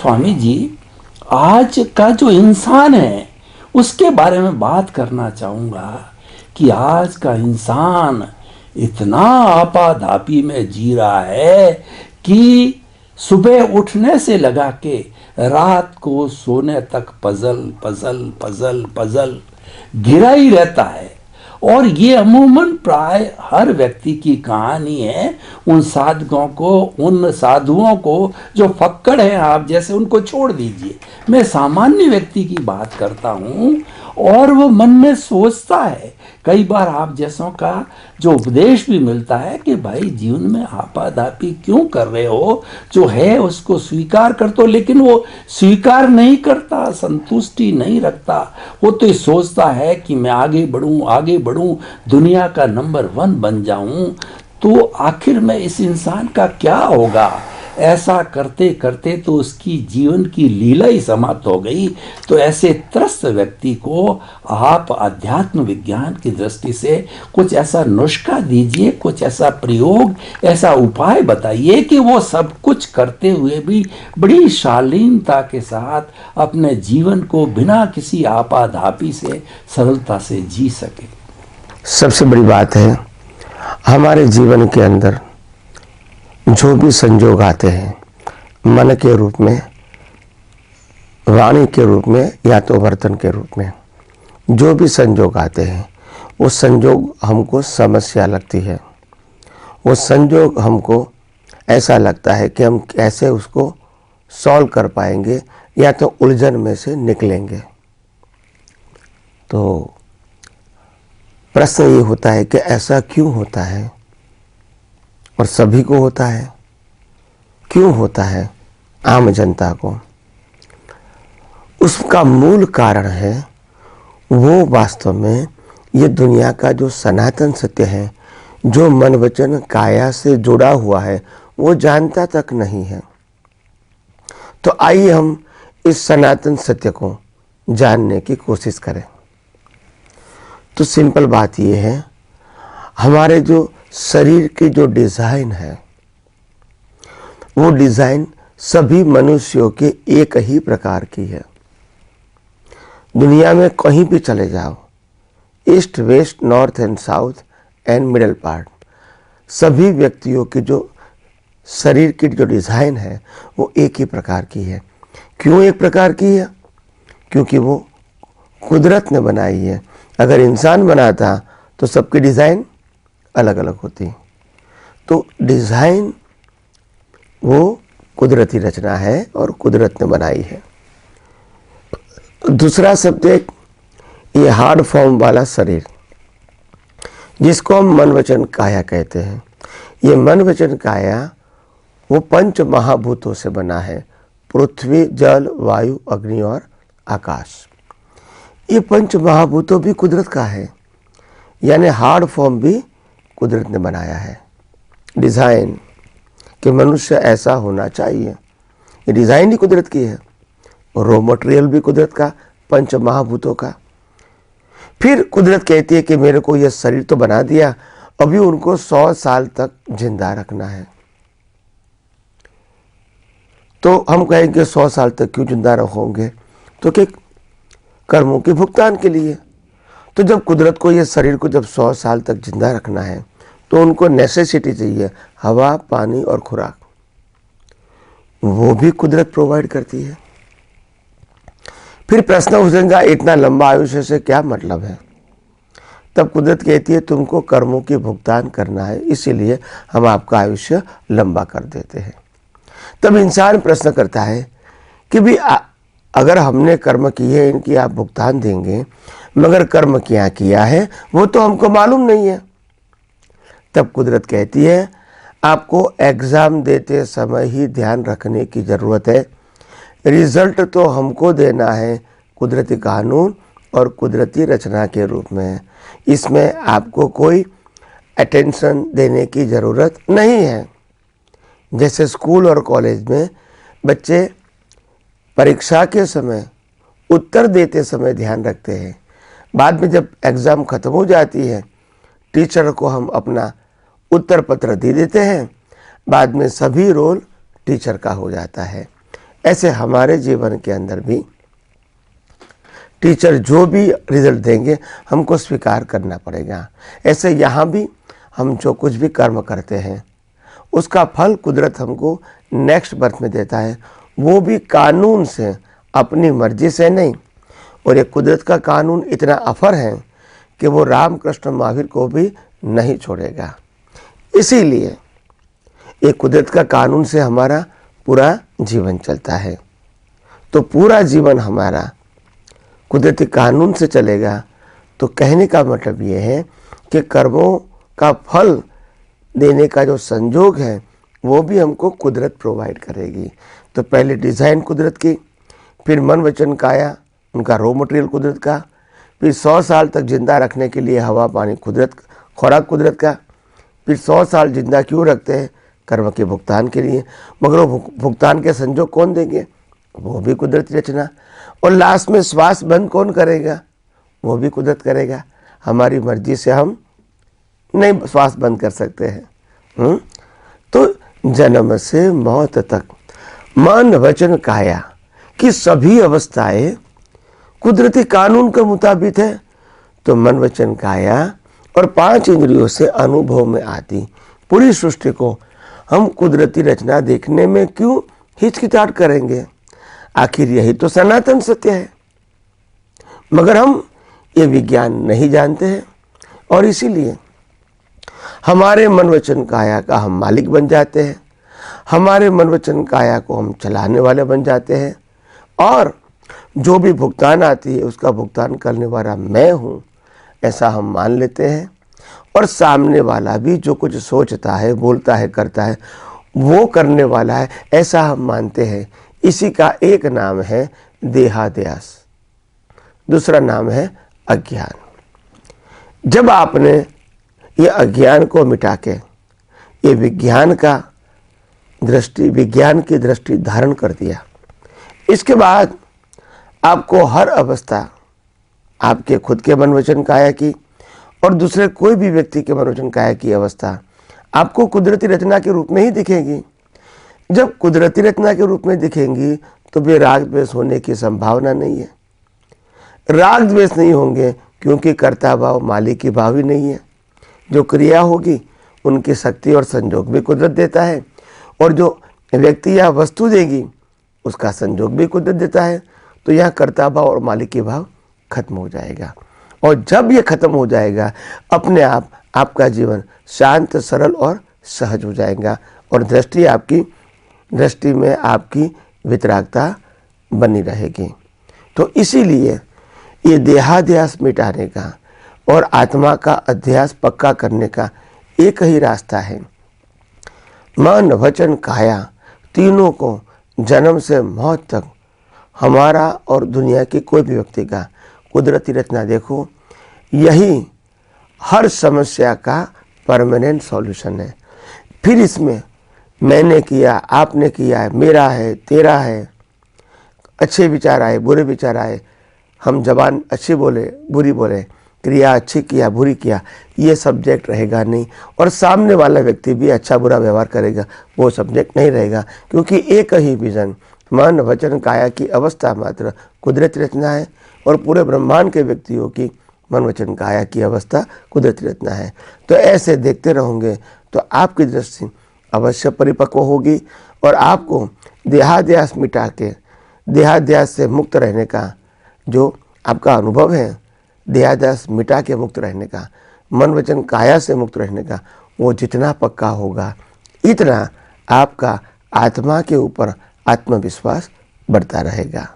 स्वामी जी, आज का जो इंसान है उसके बारे में बात करना चाहूँगा कि आज का इंसान इतना आपाधापी में जी रहा है कि सुबह उठने से लगा के रात को सोने तक पजल पजल पजल पजल घिरा ही रहता है। और ये अमूमन प्राय हर व्यक्ति की कहानी है। उन साधुओं को जो फक्कड़ हैं आप जैसे, उनको छोड़ दीजिए, मैं सामान्य व्यक्ति की बात करता हूँ। और वो मन में सोचता है, कई बार आप जैसों का जो उपदेश भी मिलता है कि भाई जीवन में आपाधापी क्यों कर रहे हो, जो है उसको स्वीकार कर दो, लेकिन वो स्वीकार नहीं करता, संतुष्टि नहीं रखता। वो तो ये सोचता है कि मैं आगे बढ़ूं, दुनिया का नंबर 1 बन जाऊं। तो आखिर में इस इंसान का क्या होगा? ऐसा करते करते तो उसकी जीवन की लीला ही समाप्त हो गई। तो ऐसे त्रस्त व्यक्ति को आप अध्यात्म विज्ञान की दृष्टि से कुछ ऐसा नुस्खा दीजिए, कुछ ऐसा प्रयोग, ऐसा उपाय बताइए कि वो सब कुछ करते हुए भी बड़ी शालीनता के साथ अपने जीवन को बिना किसी आपाधापी से सरलता से जी सके। सबसे बड़ी बात है, हमारे जीवन के अंदर जो भी संजोग आते हैं, मन के रूप में, वाणी के रूप में या तो वर्तन के रूप में, जो भी संजोग आते हैं, वो संजोग हमको समस्या लगती है। वो संजोग हमको ऐसा लगता है कि हम कैसे उसको सॉल्व कर पाएंगे या तो उलझन में से निकलेंगे। तो प्रश्न ये होता है कि ऐसा क्यों होता है, और सभी को होता है, क्यों होता है आम जनता को? उसका मूल कारण है वो वास्तव में ये दुनिया का जो सनातन सत्य है, जो मन वचन काया से जुड़ा हुआ है, वो जानता तक नहीं है। तो आइए हम इस सनातन सत्य को जानने की कोशिश करें। तो सिंपल बात ये है, हमारे जो शरीर की जो डिज़ाइन है, वो डिज़ाइन सभी मनुष्यों के एक ही प्रकार की है। दुनिया में कहीं भी चले जाओ, east west north and south and middle part, सभी व्यक्तियों की जो शरीर की जो डिज़ाइन है वो एक ही प्रकार की है। क्यों एक प्रकार की है? क्योंकि वो कुदरत ने बनाई है। अगर इंसान बनाता तो सबकी डिज़ाइन अलग अलग होती। तो डिज़ाइन वो कुदरती रचना है और कुदरत ने बनाई है। दूसरा शब्द है ये हार्ड फॉर्म वाला शरीर, जिसको हम मन वचन काया कहते हैं। ये मन वचन काया वो 5 महाभूतों से बना है, पृथ्वी, जल, वायु, अग्नि और आकाश। ये 5 महाभूतों भी कुदरत का है, यानी हार्ड फॉर्म भी कुदरत ने बनाया है। डिज़ाइन कि मनुष्य ऐसा होना चाहिए, ये डिज़ाइन ही कुदरत की है। और रॉ मटेरियल भी कुदरत का, 5 महाभूतों का। फिर कुदरत कहती है कि मेरे को यह शरीर तो बना दिया, अभी उनको 100 साल तक जिंदा रखना है। तो हम कहेंगे 100 साल तक क्यों जिंदा रखोगे? तो कि कर्मों के भुगतान के लिए। तो जब कुदरत को ये शरीर को जब 100 साल तक जिंदा रखना है, तो उनको नेसेसिटी चाहिए, हवा, पानी और खुराक, वो भी कुदरत प्रोवाइड करती है। फिर प्रश्न उठेगा, इतना लंबा आयुष्य से क्या मतलब है? तब कुदरत कहती है तुमको कर्मों की भुगतान करना है, इसीलिए हम आपका आयुष्य लंबा कर देते हैं। तब इंसान प्रश्न करता है कि भी अगर हमने कर्म किए, इनकी आप भुगतान देंगे, मगर कर्म क्या किया है वो तो हमको मालूम नहीं है। तब कुदरत कहती है आपको एग्ज़ाम देते समय ही ध्यान रखने की ज़रूरत है, रिज़ल्ट तो हमको देना है कुदरती कानून और कुदरती रचना के रूप में। इसमें आपको कोई अटेंशन देने की ज़रूरत नहीं है। जैसे स्कूल और कॉलेज में बच्चे परीक्षा के समय उत्तर देते समय ध्यान रखते हैं, बाद में जब एग्ज़ाम ख़त्म हो जाती है, टीचर को हम अपना उत्तर पत्र दे देते हैं, बाद में सभी रोल टीचर का हो जाता है। ऐसे हमारे जीवन के अंदर भी टीचर जो भी रिजल्ट देंगे हमको स्वीकार करना पड़ेगा। ऐसे यहाँ भी हम जो कुछ भी कर्म करते हैं उसका फल कुदरत हमको नेक्स्ट बर्थ में देता है, वो भी कानून से, अपनी मर्जी से नहीं। और ये कुदरत का कानून इतना अफर है कि वो रामकृष्ण महावीर को भी नहीं छोड़ेगा। इसीलिए ये कुदरत का कानून से हमारा पूरा जीवन चलता है। तो पूरा जीवन हमारा कुदरती कानून से चलेगा। तो कहने का मतलब ये है कि कर्मों का फल देने का जो संजोग है वो भी हमको कुदरत प्रोवाइड करेगी। तो पहले डिज़ाइन कुदरत की, फिर मन वचन काया उनका रॉ मटेरियल कुदरत का, फिर 100 साल तक जिंदा रखने के लिए हवा पानी कुदरत, खुराक कुदरत का, फिर 100 साल जिंदा क्यों रखते हैं? कर्म के भुगतान के लिए। मगर वो भुगतान के संजोग कौन देंगे? वो भी कुदरती रचना। और लास्ट में श्वास बंद कौन करेगा? वो भी कुदरत करेगा। हमारी मर्जी से हम नहीं श्वास बंद कर सकते हैं। तो जन्म से मौत तक मन वचन काया की सभी अवस्थाएं कुदरती कानून के मुताबिक है। तो मन वचन काया और 5 इंद्रियों से अनुभव में आती पूरी सृष्टि को हम कुदरती रचना देखने में क्यों हिचकिचाहट करेंगे? आखिर यही तो सनातन सत्य है। मगर हम ये विज्ञान नहीं जानते हैं और इसीलिए हमारे मन वचन काया का हम मालिक बन जाते हैं, हमारे मन वचन काया को हम चलाने वाले बन जाते हैं। और जो भी भुगतान आती है उसका भुगतान करने वाला मैं हूँ ऐसा हम मान लेते हैं। और सामने वाला भी जो कुछ सोचता है, बोलता है, करता है वो करने वाला है ऐसा हम मानते हैं। इसी का एक नाम है देहाध्यास, दूसरा नाम है अज्ञान। जब आपने ये अज्ञान को मिटा के ये विज्ञान की दृष्टि धारण कर दिया, इसके बाद आपको हर अवस्था आपके खुद के मन वचन काया की और दूसरे कोई भी व्यक्ति के मन वचन काया की अवस्था आपको कुदरती रचना के रूप में ही दिखेगी। जब कुदरती रचना के रूप में दिखेंगी तो भी राग द्वेष होने की संभावना नहीं है। राग द्वेष नहीं होंगे क्योंकि कर्ता भाव मालिकी भाव ही नहीं है। जो क्रिया होगी उनकी शक्ति और संजोग भी कुदरत देता है और जो व्यक्ति या वस्तु देगी उसका संजोग भी कुदरत देता है। तो यह कर्ता भाव और मालिकी भाव खत्म हो जाएगा। और जब ये खत्म हो जाएगा अपने आप आपका जीवन शांत, सरल और सहज हो जाएगा और दृष्टि में आपकी वितरागता बनी रहेगी। तो इसीलिए ये देहाध्यास मिटाने का और आत्मा का अध्यास पक्का करने का एक ही रास्ता है। मन वचन काया तीनों को जन्म से मौत तक हमारा और दुनिया की कोई भी व्यक्ति का कुदरती रचना देखो, यही हर समस्या का परमानेंट सॉल्यूशन है। फिर इसमें मैंने किया, आपने किया, मेरा है, तेरा है, अच्छे विचार आए, बुरे विचार आए, हम जबान अच्छी बोले, बुरी बोले, क्रिया अच्छी किया, बुरी किया, ये सब्जेक्ट रहेगा नहीं। और सामने वाला व्यक्ति भी अच्छा बुरा व्यवहार करेगा, वो सब्जेक्ट नहीं रहेगा। क्योंकि एक ही विजन मन वचन काया की अवस्था मात्र कुदरती रचना है और पूरे ब्रह्मांड के व्यक्तियों की मन वचन काया की अवस्था कुदरती रचना है। तो ऐसे देखते रहोगे तो आपकी दृष्टि अवश्य परिपक्व होगी और आपको देहाध्यास मिटा के देहाध्यास से मुक्त रहने का जो आपका अनुभव है, देहाध्यास मिटा के मुक्त रहने का, मन वचन काया से मुक्त रहने का, वो जितना पक्का होगा इतना आपका आत्मा के ऊपर आत्मविश्वास बढ़ता रहेगा।